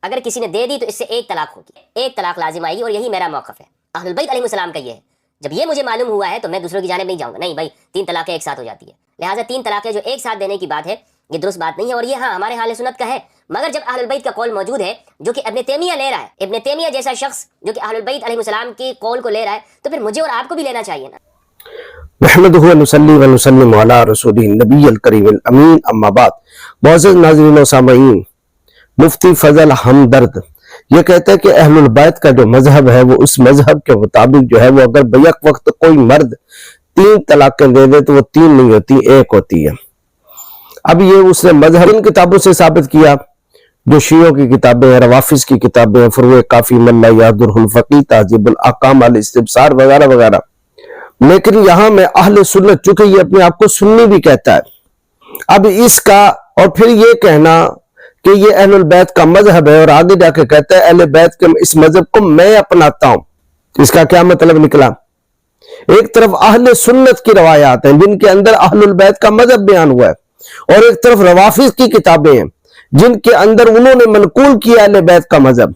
اگر کسی نے دے دی تو اس سے ایک طلاق ہوگی، ایک طلاق لازم آئے گی، اور یہی میرا موقف ہے۔ اہل البیت علیہ السلام کا یہ ہے، جب یہ مجھے معلوم ہوا ہے تو میں دوسروں کی جانب نہیں جاؤں گا، نہیں بھائی 3 طلاقیں ایک ساتھ ہو جاتی ہے، لہٰذا 3 طلاقیں جو ایک ساتھ دینے کی بات ہے یہ درست بات نہیں ہے، اور یہ ہاں ہمارے اہل سنت کا ہے۔ مگر جب اہل البیت کا قول موجود ہے جو کہ ابن تیمیہ لے رہا ہے، ابن تیمیہ جیسا شخص جو کہ اہل البیت علیہ السلام کی قول کو لے رہا ہے، تو پھر مجھے اور آپ کو بھی لینا چاہیے نا۔ نحمدہ و نصلی و نسلم علی رسولہ النبی الکریم الامین، اما بعد۔ معزز ناظرین و سامعین، مفتی فضل ہمدرد یہ کہتے ہیں کہ اہل البیت کا جو مذہب ہے وہ اس مذہب کے مطابق جو ہے وہ اگر بیک وقت کوئی مرد 3 طلاقیں دے دے تو وہ 3 نہیں ہوتی، 1 ہوتی ہے۔ اب یہ اس نے مذہب ان کتابوں سے ثابت کیا جو شیعوں کی کتابیں ہیں، روافظ کی کتابیں ہیں، فروع کافی، ملا یاد الفقی، تہذیب الاحکام، الاستبصار وغیرہ وغیرہ۔ لیکن یہاں میں اہل سنت، چونکہ یہ اپنے آپ کو سنی بھی کہتا ہے، اب اس کا اور پھر یہ کہنا کہ یہ اہل البیت کا مذہب ہے، اور آگے جا کے کہتا ہے اہل بیت کے اس مذہب کو میں اپناتا ہوں، اس کا کیا مطلب نکلا؟ ایک طرف اہل سنت کی روایات ہیں جن کے اندر اہل البیت کا مذہب بیان ہوا ہے، اور ایک طرف روافظ کی کتابیں ہیں جن کے اندر انہوں نے منقول کیا اہل بیت کا مذہب،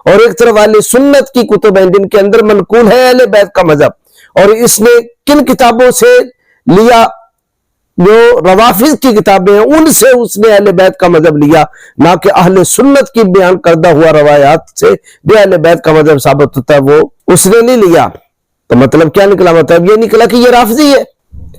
اور ایک طرف اہل سنت کی کتب ہیں جن کے اندر منقول ہے اہل بیت کا مذہب۔ اور اس نے کن کتابوں سے لیا؟ جو روافظ کی کتابیں ہیں ان سے اس نے اہل بیت کا مذہب لیا، نہ کہ اہل سنت کی بیان کردہ ہوا روایات سے جو اہل بیت کا مذہب ثابت ہوتا ہے وہ اس نے نہیں لیا۔ تو مطلب کیا نکلا؟ مطلب یہ نکلا کہ یہ رافضی ہے،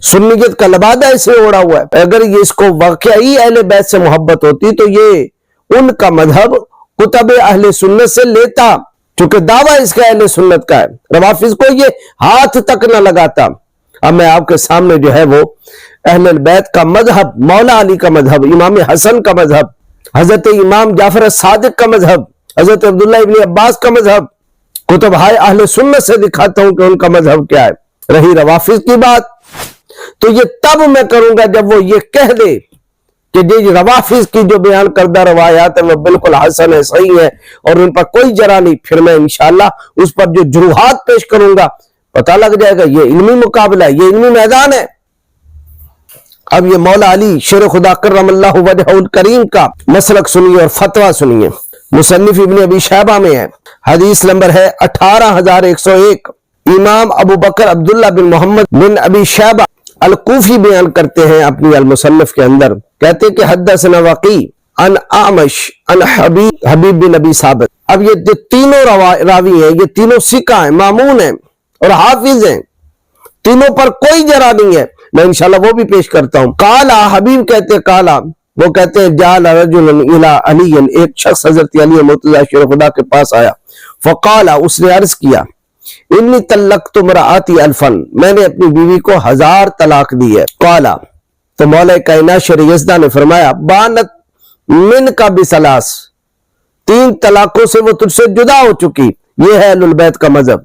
سنیت کا لبادہ اسے اوڑا ہوا ہے۔ اگر یہ اس کو واقعی اہل بیت سے محبت ہوتی تو یہ ان کا مذہب کتب اہل سنت سے لیتا، چونکہ دعویٰ اس کا اہل سنت کا ہے، روافظ کو یہ ہاتھ تک نہ لگاتا۔ اب میں آپ کے سامنے جو ہے وہ اہل البیت کا مذہب، مولا علی کا مذہب، امام حسن کا مذہب، حضرت امام جعفر الصادق کا مذہب، حضرت عبداللہ ابن عباس کا مذہب، کتب اہل سنت سے دکھاتا ہوں کہ ان کا مذہب کیا ہے۔ رہی روافظ کی بات تو یہ تب میں کروں گا جب وہ یہ کہہ دے کہ یہ روافظ کی جو بیان کردہ روایات ہیں وہ بالکل حسن ہے، صحیح ہے، اور ان پر کوئی جرح نہیں، پھر میں انشاءاللہ اس پر جو جروحات پیش کروں گا پتہ لگ جائے گا۔ یہ علمی مقابلہ ہے، یہ علمی میدان ہے۔ اب یہ مولا علی شیر خدا کرم اللہ وجہہ الکریم کا مسلک سنیے اور فتویٰ سنیے۔ مصنف ابن ابی شیبہ میں ہے، حدیث نمبر ہے 18101۔ امام ابو بکر عبداللہ بن محمد بن ابی شیبہ الکوفی بیان کرتے ہیں اپنی المصنف کے اندر، کہتے کہ حدثنا وقی عن اعمش عن حبیب بن ابی ثابت۔ اب یہ جو تینوں راوی ہیں یہ تینوں ثقہ ہیں، مامون ہیں اور حافظ ہیں، تینوں پر کوئی جرح نہیں ہے، میں انشاءاللہ وہ بھی پیش کرتا ہوں۔ قالا، حبیب کہتے قالا، وہ کہتے ہیں جعل رجل الی علی، ایک شخص حضرت علی مرتضی شیر خدا کے پاس آیا، فقالا، اس نے عرض کیا انی طلقت امرأتی الفن، میں نے اپنی بیوی کو 1000 طلاق دی ہے۔ قالا، تو مولا کائنات شیر یزدہ نے فرمایا بانت من کا بثلاث، 3 طلاقوں سے وہ تجھ سے جدا ہو چکی۔ یہ ہے اہل البیت کا مذہب۔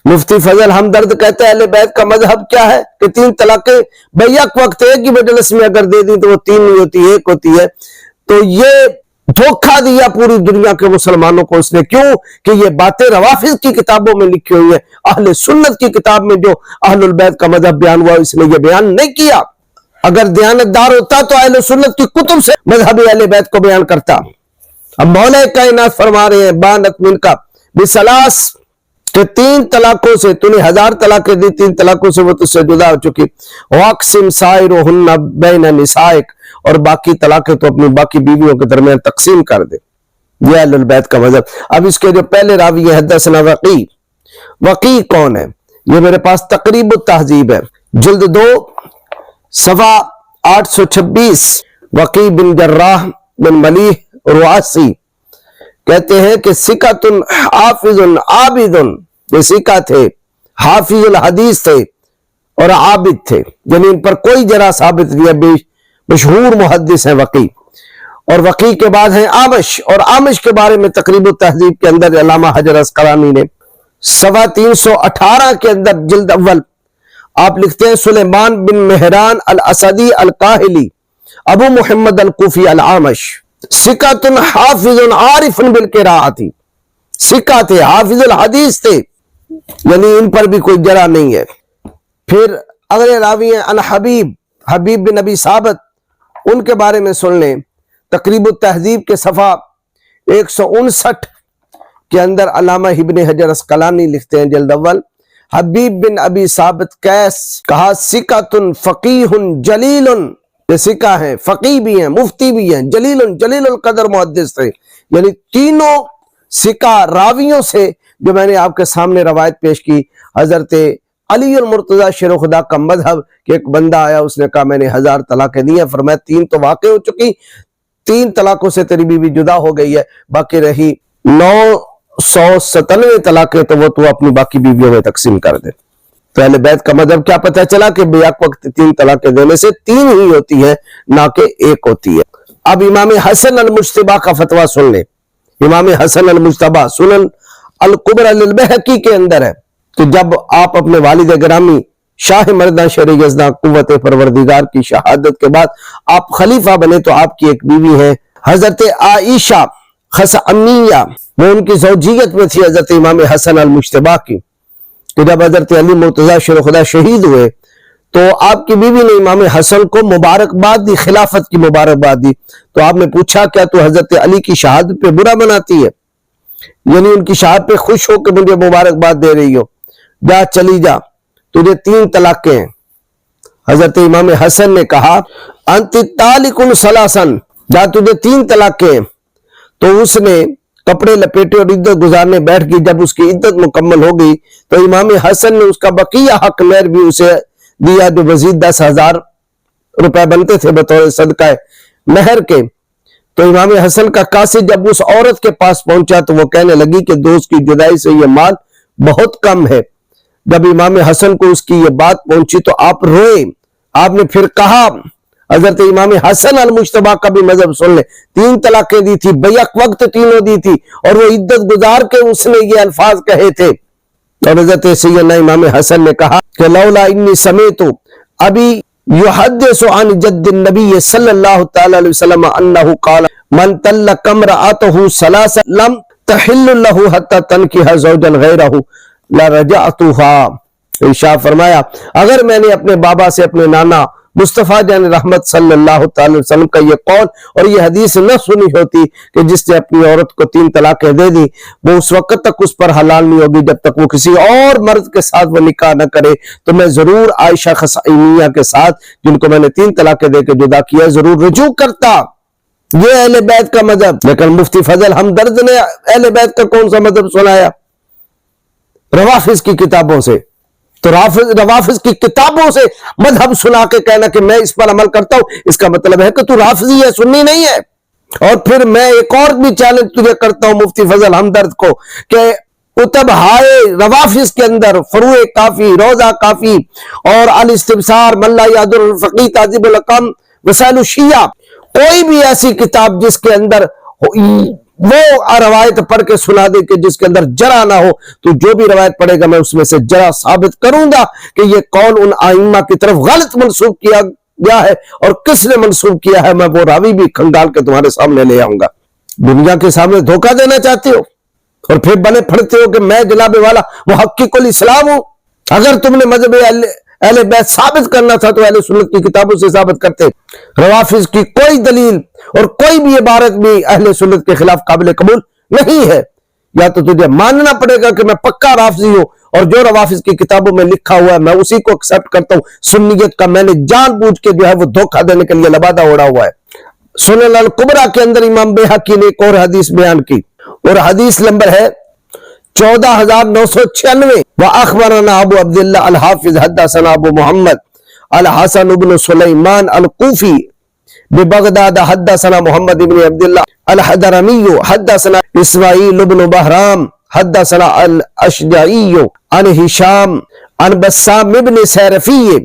مفتی فضل ہمدرد کہتے ہیں اہل بیت کا مذہب کیا ہے کہ 3 طلاقیں بیک وقت ایک ہی مجلس میں اگر دے دی تو وہ 3 نہیں ہوتی، 1 ہوتی ہے۔ تو یہ دھوکہ دیا پوری دنیا کے مسلمانوں کو اس نے، کیوں کہ یہ باتیں روافظ کی کتابوں میں لکھی ہوئی ہیں، اہل سنت کی کتاب میں جو اہل البیت کا مذہب بیان ہوا اس نے یہ بیان نہیں کیا۔ اگر دیانتدار ہوتا تو اہل سنت کی کتب سے مذہب اہل بیت کو بیان کرتا۔ اب مولا کائنات فرما رہے ہیں بانت من کا بثلاث، کہ 3 طلاقوں سے تو نے 1000 طلاقیں دی، 3 طلاقوں سے وہ تجھ سے جدا ہو چکی۔ واقسم سائرہن بین نسائک، اور باقی طلاقیں تو اپنی باقی بیویوں کے درمیان تقسیم کر دے۔ یہ اہل البیت کا مذہب۔ اب اس کے جو پہلے راوی ہے حدثنا وقی، وقی کون ہے؟ یہ میرے پاس تقریب التہذیب ہے، جلد 2 صفحہ 826۔ وقی بن جراح بن ملیح رواسی کہتے ہیں کہ ثقۃ حافظ عابد، یہ ثقہ تھے، حافظ الحدیث تھے اور عابد تھے، یعنی ان پر کوئی جرح ثابت نہیں ہے، مشہور محدث ہیں وقی۔ اور وقی کے بعد ہیں اعمش، اور اعمش کے بارے میں تقریب التہذیب کے اندر علامہ حجر عسقلانی نے صفحہ 318 کے اندر جلد اول آپ لکھتے ہیں سلیمان بن مہران الاسدی الکاہلی ابو محمد الکوفی الاعمش ثقۃ حافظ عارف بالقراءۃ، ثقہ تھے، حافظ الحدیث تھے، یعنی ان پر بھی کوئی جرح نہیں ہے۔ پھر اگلے راوی ہیں حبیب بن ابی ثابت، ان کے بارے میں سن لیں، تقریب التہذیب کے صفحہ 159 کے اندر علامہ ابن حجر اسقلانی لکھتے ہیں جلد اول، حبیب بن ابی ثابت قیس کہا سکۃ فقیہ جلیل، یہ سکہ ہیں، فقیہ بھی ہیں، مفتی بھی ہیں، جلیل القدر محدث تھے، یعنی تینوں سکہ راویوں سے جو میں نے آپ کے سامنے روایت پیش کی، حضرت علی المرتضی شیر خدا کا مذہب کہ ایک بندہ آیا، اس نے کہا میں نے 1000 طلاقیں دی ہیں، فرمایا 3 تو واقع ہو چکی، 3 طلاقوں سے تیری بیوی جدا ہو گئی ہے، باقی رہی 997 طلاقیں تو وہ تو اپنی باقی بیویوں میں تقسیم کر دے۔ تو اہل بیت کا مذہب کیا پتہ چلا کہ بیک وقت 3 طلاقیں دینے سے 3 ہی ہوتی ہیں، نہ کہ 1 ہوتی ہے۔ اب امام حسن المجتبی کا فتویٰ سن لیں۔ امام حسن المجتبی سنن الکبری للبیہقی کے اندر ہے کہ جب آپ اپنے والد گرامی شاہ مردان شیر یزداں قوت پروردگار کی شہادت کے بعد آپ خلیفہ بنے تو آپ کی ایک بیوی ہے حضرت عائشہ خثعمیہ، وہ ان کی زوجیت میں تھی حضرت امام حسن المجتبی کی، کہ جب حضرت علی مرتضی شیر خدا شہید ہوئے تو آپ کی بیوی نے امام حسن کو مبارکباد دی، خلافت کی مبارکباد دی، تو آپ نے پوچھا کیا تو حضرت علی کی شہادت پہ برا مناتی ہے، یعنی ان کی شہادت پہ خوش ہو کہ مجھے مبارکباد دے رہی ہو، جا چلی جا، تجھے 3 طلاقیں ہیں۔ حضرت امام حسن نے کہا انت طالق ثلاثاً، جا تجھے 3 طلاقیں ہیں۔ تو اس نے کپڑے لپیٹے اور عدت گزارنے بیٹھ گئی۔ جب اس کی عدت مکمل ہو گئی تو امام حسن نے اس کا بقیہ حق مہر بھی اسے دیا، جو مزید 10,000 روپے بنتے تھے بطور صدقہ مہر کے۔ تو امام حسن کا قاصد جب اس عورت کے پاس پہنچا تو وہ کہنے لگی کہ دوست کی جدائی سے یہ مال بہت کم ہے۔ جب امام حسن کو اس کی یہ بات پہنچی تو آپ روئے۔ آپ نے پھر کہا، حضرت امام حسن المجتبی کا بھی مذہب سن لے، 3 طلاقیں دی تھی، بیک وقت تینوں دی تھی، اور وہ عدت گزار کے اس نے یہ الفاظ کہے تھے۔ اور حضرت سیدنا امام حسن نے کہا کہ لولا انی سمیت ابی یحدث عن جد النبی صلی اللہ تعالی علیہ وسلم انہ قال من طلق امرأته 3 لم تحل له حتى تنکح زوجا غیرہ لرجعتها۔ ارشاد فرمایا اگر میں نے اپنے بابا سے، اپنے نانا مصطفیٰ جان رحمت صلی اللہ تعالی وسلم کا یہ قول اور یہ حدیث نہ سنی ہوتی کہ جس نے اپنی عورت کو 3 طلاقیں دے دی، وہ اس وقت تک اس پر حلال نہیں ہوگی جب تک وہ کسی اور مرد کے ساتھ وہ نکاح نہ کرے، تو میں ضرور عائشہ خثعمیہ کے ساتھ جن کو میں نے 3 طلاقیں دے کے جدا کیا ضرور رجوع کرتا۔ یہ اہل بیت کا مذہب۔ لیکن مفتی فضل ہمدرد نے اہل بیت کا کون سا مذہب سنایا؟ روافظ کی کتابوں سے۔ تو روافظ کی کتابوں سے مذہب سنا کے کہنا کہ میں اس پر عمل کرتا ہوں، اس کا مطلب ہے کہ تو رافضی ہے، سنی نہیں ہے۔ اور پھر میں ایک اور بھی چیلنج تجھے کرتا ہوں مفتی فضل ہمدرد کو کہ کتب ہائے روافظ کے اندر فروع کافی، روضہ کافی اور الاستبصار، من لا یعذر الفقیہ، تہذیب الاحکام، وسائل الشیعہ، کوئی بھی ایسی کتاب جس کے اندر وہ روایت پڑھ کے سنا دے کہ جس کے اندر جرا نہ ہو، تو جو بھی روایت پڑھے گا میں اس میں سے جرا ثابت کروں گا کہ یہ قول ان ائمہ کی طرف غلط منسوب کیا گیا ہے، اور کس نے منسوب کیا ہے میں وہ راوی بھی کھنگال کے تمہارے سامنے لے آؤں گا۔ دنیا کے سامنے دھوکہ دینا چاہتے ہو اور پھر بنے پھڑتے ہو کہ میں جناب والا محقق الاسلام ہوں۔ اگر تم نے مذہب اہل بیت ثابت کرنا تھا تو اہل سنت کی کتابوں سے ثابت کرتے۔ روافظ کی کوئی دلیل اور کوئی بھی عبارت بھی اہل سنت کے خلاف قابل قبول نہیں ہے۔ یا تو تجھے ماننا پڑے گا کہ میں پکا رافضی ہوں اور جو روافظ کی کتابوں میں لکھا ہوا ہے میں اسی کو ایکسپٹ کرتا ہوں، سنیت کا میں نے جان بوجھ کے جو ہے وہ دھوکہ دینے کے لیے لبادہ اڑا ہوا ہے۔ سنن الکبریٰ کے اندر امام بیہقی نے ایک اور حدیث بیان کی، اور حدیث نمبر ہے 14996۔ وَأَخْبَرَنَا ابو عبداللہ الحافظ حدثنا ابو محمد الحسن بن سلیمان الکوفی ببغداد حدثنا محمد بن عبداللہ الحضرمی حدثنا اسماعیل بن بہرام حدثنا الاشجعی عن ہشام عن بسام بن سیرفی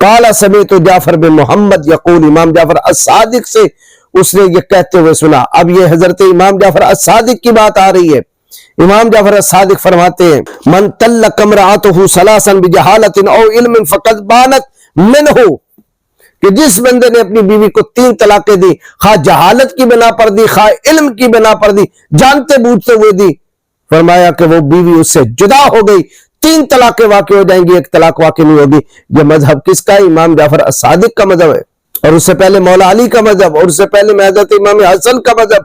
قال سمعت جعفر بن محمد یقول، امام جعفر الصادق سے اس نے یہ کہتے ہوئے سنا۔ اب یہ حضرت امام جعفر الصادق کی بات آ رہی ہے۔ امام جعفر الصادق فرماتے ہیں من طلق امرأته 3 بجہالت او علم فقد بانت منہ، کہ جس بندے نے اپنی بیوی کو 3 طلاقیں دی، خواہ جہالت کی بنا پر دی خواہ علم کی بنا پر دی، جانتے بوجھتے ہوئے دی، فرمایا کہ وہ بیوی اس سے جدا ہو گئی، 3 طلاقیں واقع ہو جائیں گی، 1 طلاق واقع نہیں ہوگی۔ یہ مذہب کس کا ہے؟ امام جعفر الصادق کا مذہب ہے، اور اس سے پہلے مولا علی کا مذہب، اور اس سے پہلے حضرت امام حسن کا مذہب۔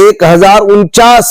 1049,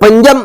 5